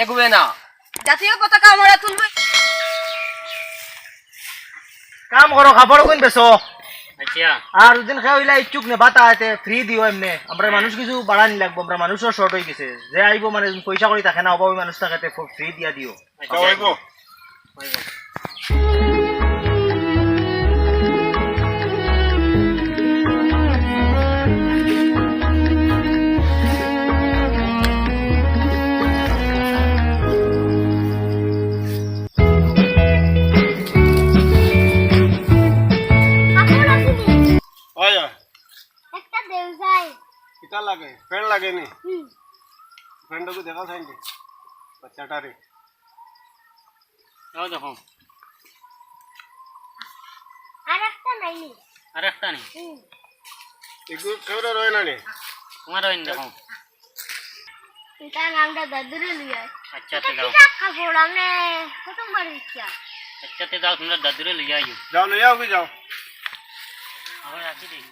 ঠেকবে না। জাতীয় পতাকা আমরা তুলবে। কাম করো খাবার কোন বেছো আচ্ছা আর দিন খাওয়া হইলা ইচ্ছুক নে বাতা আইতে ফ্রি দিও এমনে আমরা মানুষ কিছু বাড়ানি লাগবো আমরা মানুষও শর্ট হয়ে গেছে যে আইবো মানে পয়সা করে থাকে না অভাবী মানুষ থাকে ফ্রি দিয়া দিও আচ্ছা হইব একটা দেও যায় কিতা লাগে ফ্রেন্ড লাগে নি ফ্রেন্ডকে দেখা চাইনি বাচ্চাটারে যাও দেখো আর একটা নাইনি আর একটা নেই এগুলো কেউ রয় না নি তোমার ওই দেখো এটা নামটা দাদুরে লিয়া আচ্ছা তে যাও কাপড় আমনে প্রথম বার ইচ্ছা আচ্ছা তে যাও তোমরা দাদুরে লই আইও যাও লই যাও কি যাও আবার আসি দেখি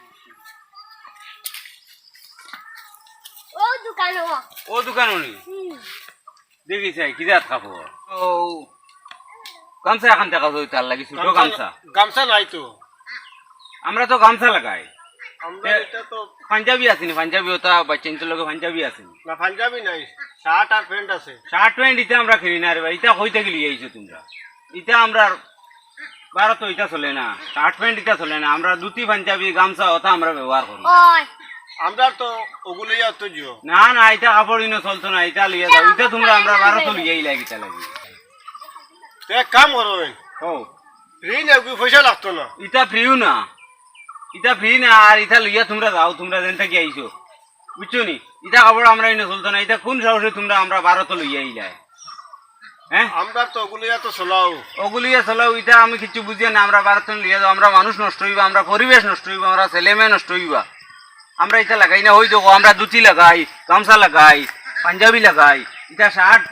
ও দোকান ও দোকান উনি দেখি চাই কি জাত কাপড় ও গামছা এখন টাকা তো তার লাগি ছোট গামছা গামছা নাই তো আমরা তো গামছা লাগাই আমরা এটা তো পাঞ্জাবি আসেনি পাঞ্জাবি ওটা বাচ্চাদের লগে পাঞ্জাবি আসেনি না পাঞ্জাবি নাই শার্ট আর প্যান্ট আছে শার্ট প্যান্ট ইটা আমরা কিনি না রে ভাই ইটা কই থেকে লিয়ে আইছো তোমরা ইটা আমরা ভারত তো ইটা চলে না শার্ট প্যান্ট ইটা চলে না আমরা ধুতি পাঞ্জাবি গামছা ওটা আমরা ব্যবহার করি ওই আমরা তো ওগুলোই তো জিও না না এটা কাপড় ইনো চলতো না এটা লিয়ে যাও ইটা তোমরা আমরা ভারত লিয়ে আইলা ইটা লাগি তো এক কাম করবেন ও ফ্রি না কি পয়সা লাগতো না ইটা ফ্রিও না ইটা ফ্রি না আর ইটা লইয়া তোমরা যাও তোমরা যেন থেকে আইছো বুঝছো নি ইটা কাপড় আমরা ইনো চলতো না এটা কোন সাহসে তোমরা আমরা ভারত লইয়া আইলা হ্যাঁ আমরা তো ওগুলোই তো চলাও ওগুলিয়া চলাও ইটা আমি কিছু বুঝিয়া না আমরা ভারত লিয়ে যাও আমরা মানুষ নষ্ট হইবা আমরা পরিবেশ নষ্ট হইবা আমরা ছেলে মেয়ে নষ্ট হইবা আমরা এটা লাগাই না হই দেখো আমরা ধুতি লাগাই গামছা লাগাই পাঞ্জাবি লাগাই এটা শার্ট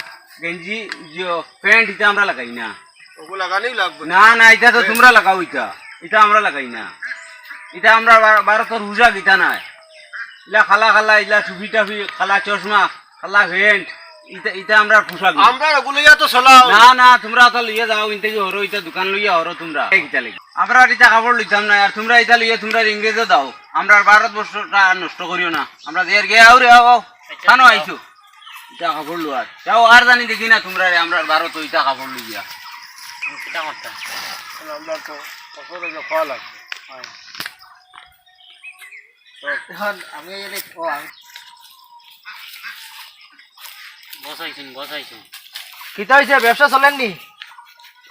গেঞ্জি প্যান্ট এটা আমরা লাগাই না ওগুলো লাগানোই লাগবে না না এটা তো তোমরা লাগাও এটা এটা আমরা লাগাই না এটা আমরা ভারতের হুজা গীতা নাই ইলা খালা খালা ইলা টুপি টাফি খালা চশমা খালা প্যান্ট এটা এটা আমরা পোশাক আমরা ওগুলোই তো চলাও না না তোমরা তো লইয়া যাও ইনতে কি হরো এটা দোকান লইয়া হরো তোমরা এইটা লাগি আমরা এটা কাপড় লইতাম না আর তোমরা এটা লইয়া তোমরা ইংরেজে দাও আমরা ভারতবর্ষটা নষ্ট করিও না আমরা দের গে আও রে আও কেন আইছো এটা কাপড় লওয়ার যাও আর জানি দেখি না তোমরা আমরা ভারত ওইটা কাপড় লইয়া কিটা করতা আমরা তো কসরে যে খাওয়া লাগবে এখন আমি এনে বসাইছুন কিতা হইছে ব্যবসা চলেন নি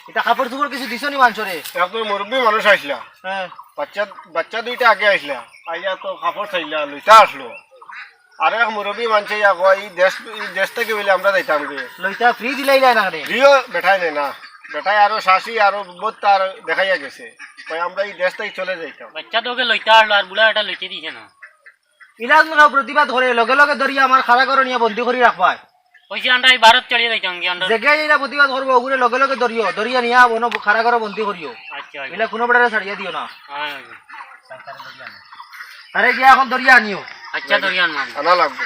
এটা কাপড় চোপড় কিছু দিছো নি মানুষরে একদম মুরব্বী মানুষ আসলা হ্যাঁ বাচ্চা বাচ্চা দুইটা আগে আসলা আইয়া তো কাপড় চাইলা লইতা আসলো আর এক মুরব্বী মানুষ এই দেশ থেকে বলে আমরা যাইতাম গে লইতা ফ্রি দিলাই না রে রিও বেঠাই নেই না বেঠাই আরো শাশি আরো বহুত তার দেখাইয়া গেছে তাই আমরা এই দেশ থেকে চলে যাইতাম বাচ্চা তোকে লইতে আসলো আর বুড়া এটা লইতে দিছে না ইলাজ মনে প্রতিবাদ করে লগে লগে ধরিয়া আমার খাড়া করে নিয়ে বন্দি করে রাখবাই কইছি আমরা এই ভারত চড়িয়ে যাইতাম কি আমরা জেগে এটা প্রতিবাদ করবো ওগুলো লগে লগে ধরিয়া নিয়া বনো খাড়া করে বন্দি করিও আচ্ছা এগুলা কোনো বেড়ারে ছাড়িয়া দিও না হ্যাঁ তারে গিয়া এখন ধরিয়া আনিও আচ্ছা দরিয়ান মান আনা লাগবে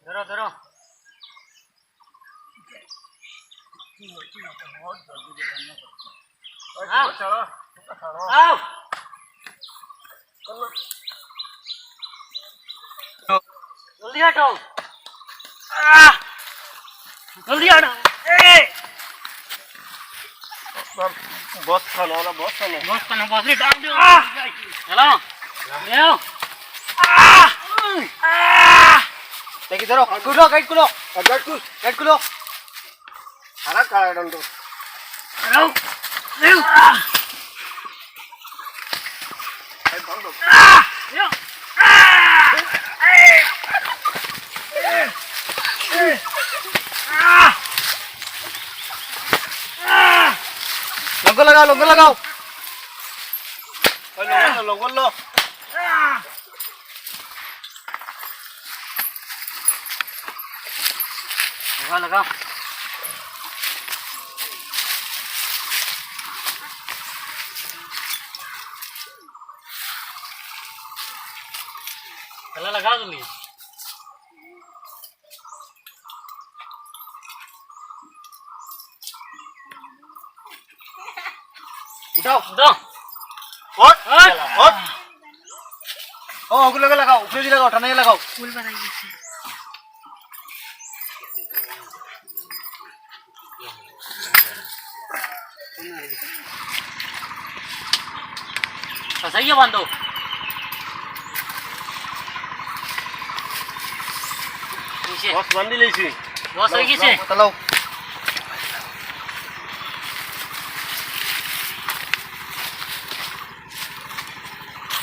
ধরো ধরো আও জলদি হাঁটো জলদি হাঁটো বস খানো না বস খানো বস কেন বসলি ডাক দিও হ্যালো নেও দেখি ধরো কুলো গাইড কুলো গাইড কুলো সারা কারা দণ্ড হ্যালো নেও নেও লঙ্গ লাগাও লগল लगाओ লাগাও তুমি উঠাও দাও ওঠ ওঠ। ওঠ ও ওগুলো লাগাও উপরে দিয়ে লাগাও টানাই লাগাও ফুল বানাই গেছে ফসাইয়া বান্ধো নিচে বস বান্ধি লইছি বস হয়ে গেছে তালাও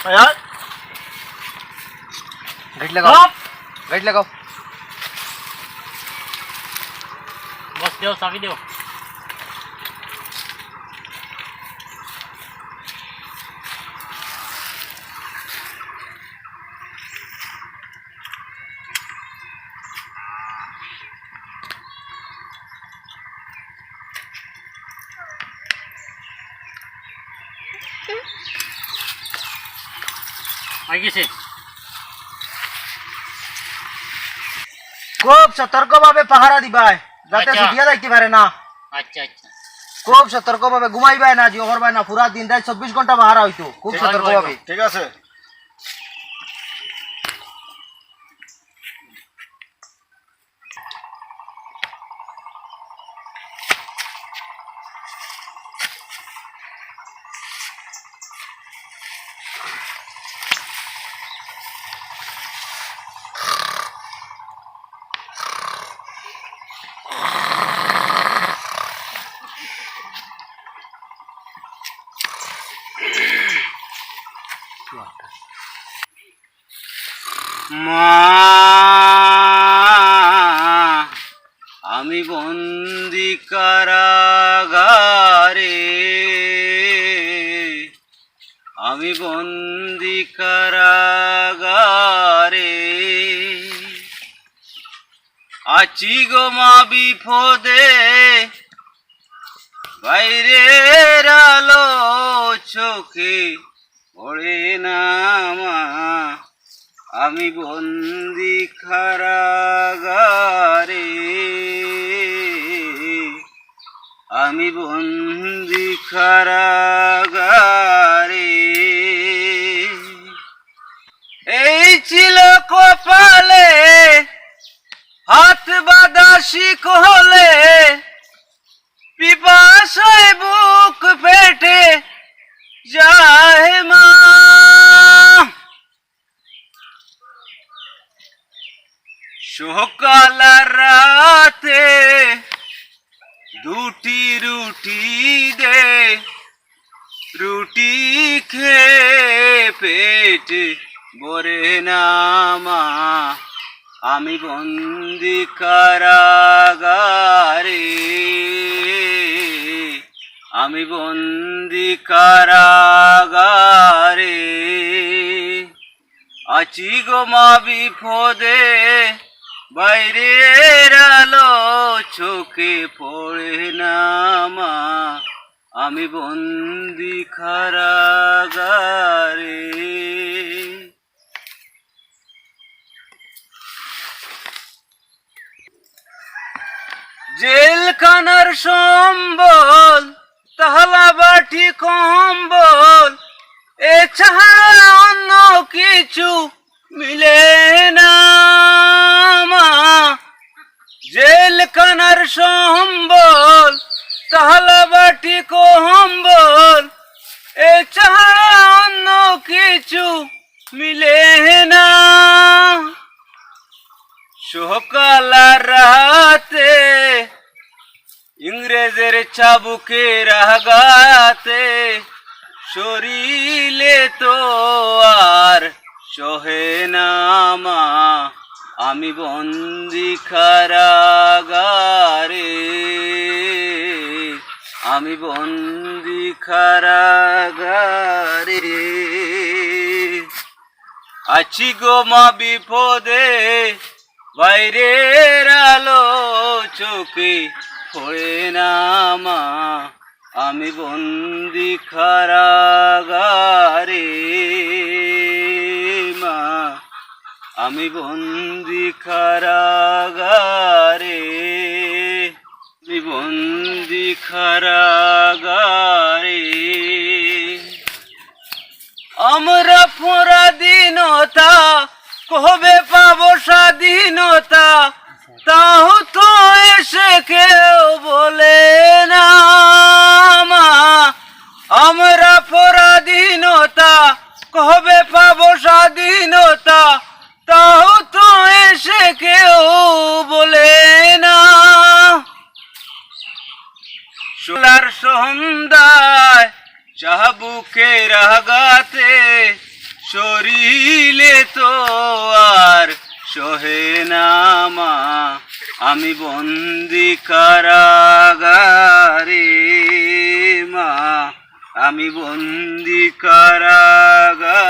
यार गाइड लगाओ Stop! गाइड लगाओ বস দেও চাবি দেও হয়ে গেছে খুব সতর্কভাবে পাহারা দিবাই যাতে আচ্ছা। ছুটিয়া যাইতে পারে না আচ্ছা আচ্ছা খুব সতর্কভাবে ঘুমাইবাই না জিও করবাই না পুরা দিন রাত 24 ঘন্টা পাহারা হইতো খুব ঠিক আছে, সতর্কভাবে ঠিক আছে মা আমি বন্দি কারাগারে আমি বন্দি কারাগারে আছি গো মা বিপদে বাইরের আলো চোখে পড়ে না মা আমি বন্দি কারাগারে আমি বন্দি কারাগারে এই ছিল কপালে হাত বাঁধা শিকলে পিপাসায় বুক পেটে যায় মা সকাল রাতে দুটি রুটি দে রুটি খেয়ে পেট ভরে না মা আমি বন্দি কারাগারে আমি বন্দি কারাগারে আছি গো মা বিপদে বাইরের আলো চোখে পড়ে না মা আমি বন্দি কারাগারে জেলখানার সম্বল তাহলা বাটি কম্বল এছাড়া অন্য কিছু মিলে না মা জেলখানার সম্বল তাহলা বাটি কম্বল এছাড়া অন্য কিছু মিলে না সকাল রাতে ইংরেজের চাবুকের আঘাতে শরীরে তো আর সহে না মা আমি বন্দি কারাগারে আমি বন্দি কারাগারে আছি গো মা বিপদে বাইরের আলো চোখে পড়ে না মা আমি বন্দি কারাগারে মা আমি বন্দি কারাগারে, আমি বন্দি কারাগারে। আমরা পরাধীনতা কবে পাবো স্বাধীনতা, তাও তো এসে কেউ বলে না মা। আমরা পরাধীনতা কবে পাবো স্বাধীনতা, তাও তো এসে কেউ বলে না। সোলার সন্ধ্যায় চাবুকের আঘাতে শরীরে তো আর সহে না মা। আমি বন্দি কারাগারে মা, আমি বন্দি কারাগারে।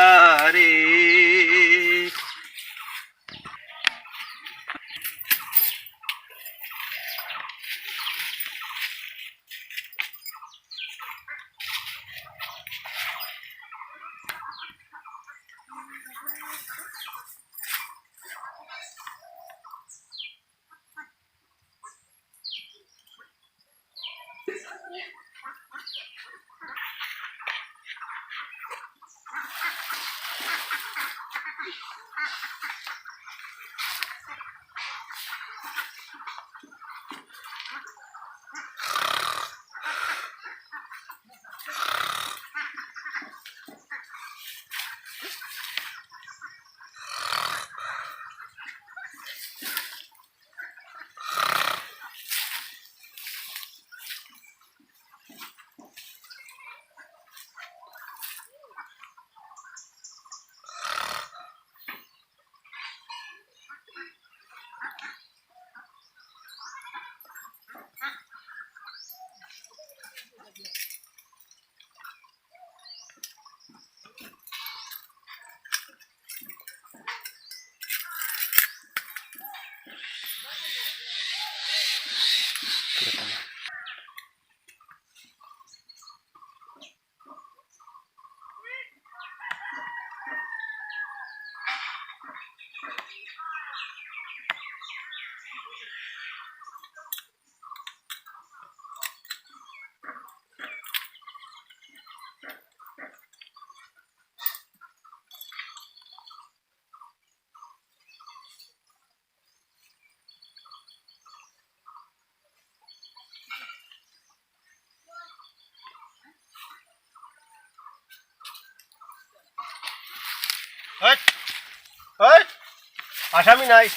আসামি নাই,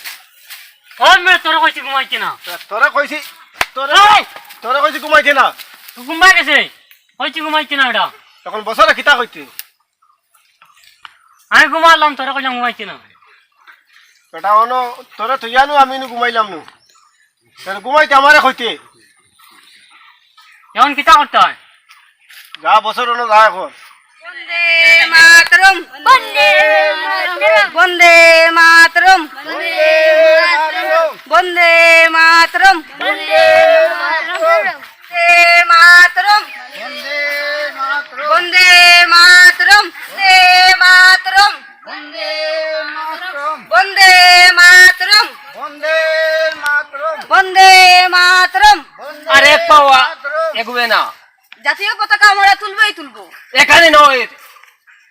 তোরা কইছি ঘুমাইছি না, তোরা কইছি তোরা এই! তোরা কইছি ঘুমাইছে না, তুই ঘুমাই গেছে কইছি ঘুমাইছি না। এটা তখন বছরে খিতা কইতে আমি ঘুমালাম, তোরা কইলাম ঘুমাইছি না। বেটা অন তোরা তুইয়ানু আমি নু ঘুমাইলাম নু, ঘুমাইতে আমারে কইতে এখন কিতা করতে হয়? যা বছর অন যা এখন। বন্দে মাতরম, বন্দে মাতরম, বন্দে মাতরম, বন্দে বন্দে মাতরম, মাতরম, বন্দে মাতরম, বন্দে মাতরম, বন্দে মাতরম, বন্দে মাতরম, বন্দে মাতরম। আরে পাওয়া এগুবে না, জাতীয় পতাকা আমরা তুলবই তুলবো। এখানে নয়,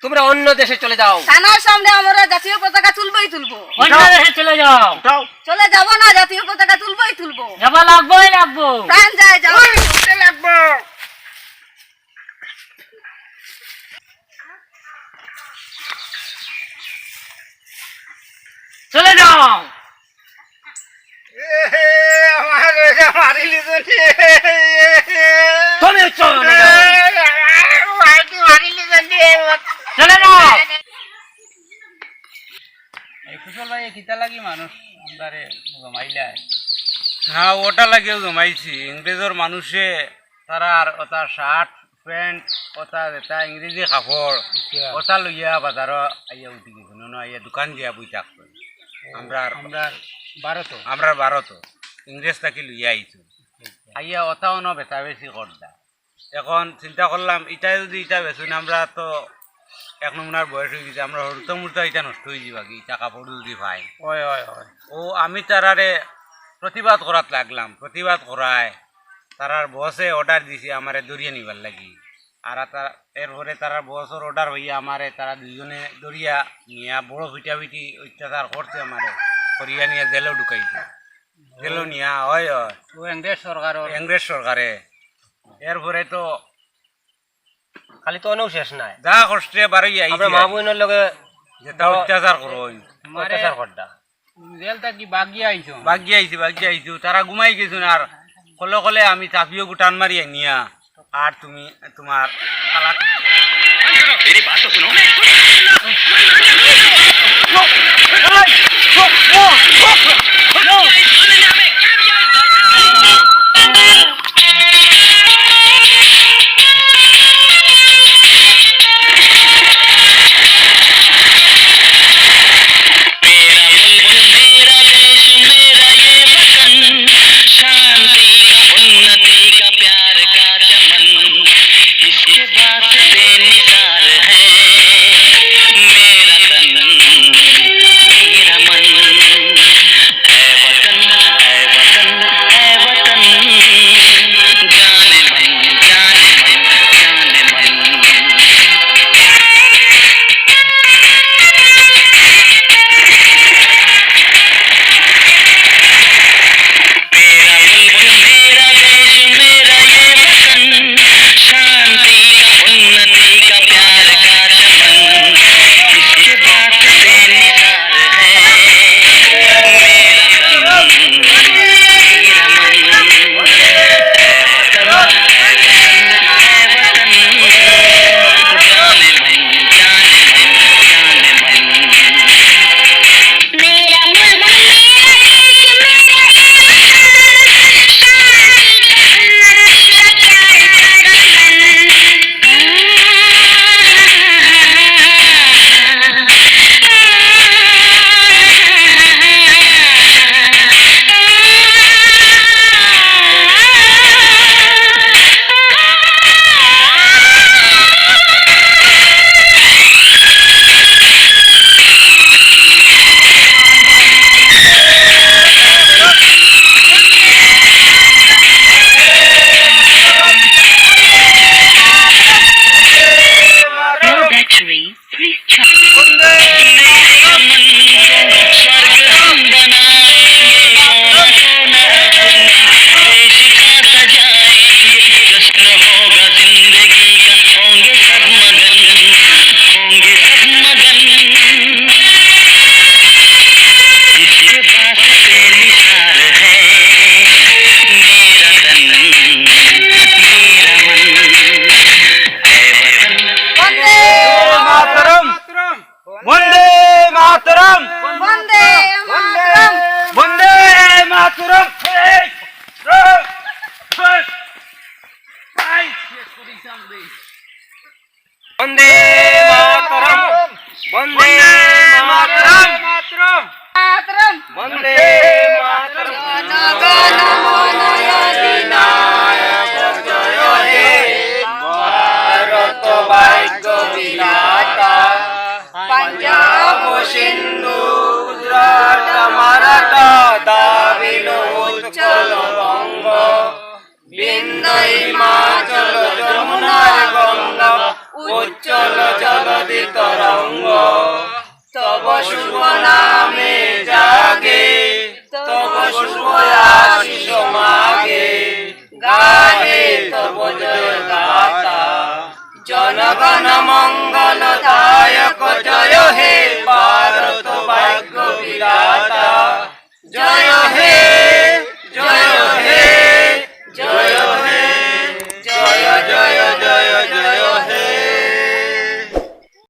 তোমরা অন্য দেশে চলে যাও। থানার সামনে আমরা জাতীয় পতাকা তুলবই তুলবো। অন্য দেশে চলে যাও। উঠাও চলে যাব না, জাতীয় পতাকা তুলবই তুলবো। যাবা লাগবোই লাগবো। প্রাণ যায় যাও। চলে যাও। তুমি চলে যাও। চলে যাও। এই কুশল ভাই কিতা লাগি মানুষ আমরারে জমাইলাই না, ওটা লাগিও জমাইছি। ইংরেজর মানুষে তারা আর ওটা শার্ট প্যান্ট ওটা যেটা ইংরেজি কাপড় ওটা লইয়া বাজার আইয়া উঠি গেছে না, আইয়া দোকান দিয়া বই থাকতো। আমরা ভারত ইংরেজ থাকি লইয়া আইছো, আইয়া ওটাও ন বেচা বেশি করদা। এখন চিন্তা করলাম ইটা যদি ইটা বেচুন আমরা তো এক নমুনার বয়স হয়ে গেছে আমরা হরুতা মুরতা এটা নষ্ট হয়ে যাবা কি টাকা পড়ে যদি পাই হয় হয় হয় ও আমি তারারে প্রতিবাদ করাত লাগলাম প্রতিবাদ করায় তারার বসে অর্ডার দিছি আমারে দরিয়া নিবার লাগি আর এরপরে তারা বসর অর্ডার হইয়া আমারে তারা দুজনে দরিয়া নিয়া বড় পিটাপিটি অত্যাচার করছে আমারে করিয়া নিয়ে জেলেও ঢুকাইছে জেলেও নিয়া হয় হয় ও ইংরেজ সরকারের ইংরেজ সরকারে এরপরে তো খালি তো অনেও শেষ নাই যা কষ্টে বাড়ি আমরা মা বোনের লগে যেটা অত্যাচার করোই অত্যাচার করতা জেল থাকি বাগিয়ে আইছো বাগিয়ে আইছো তারা ঘুমাই গেছো না আর কলে কলে আমি চাপিও গুটান মারি নিয়া আর তুমি তোমার খালা বন্দে মাতরম বন্দে মাতরম বন্দে মাতরম বন্দে মাতরম বন্দে মাতরম মাতরম বন্দে মাতরম জনগণ মন অধিনায়ক জয় হে ভারত ভাগ্য বিধাতা পাঞ্জাব সিন্ধু গুজরাট মারাঠা দ্রাবিড় উৎকল বঙ্গ বিন্ধ্য হিমাচল যমুনা গঙ্গা উচ্চল জলধি তরঙ্গ তব শুভ নামে জাগে তব শুভ আশিস মাগে গাহে তব জয় গাথা জনগণ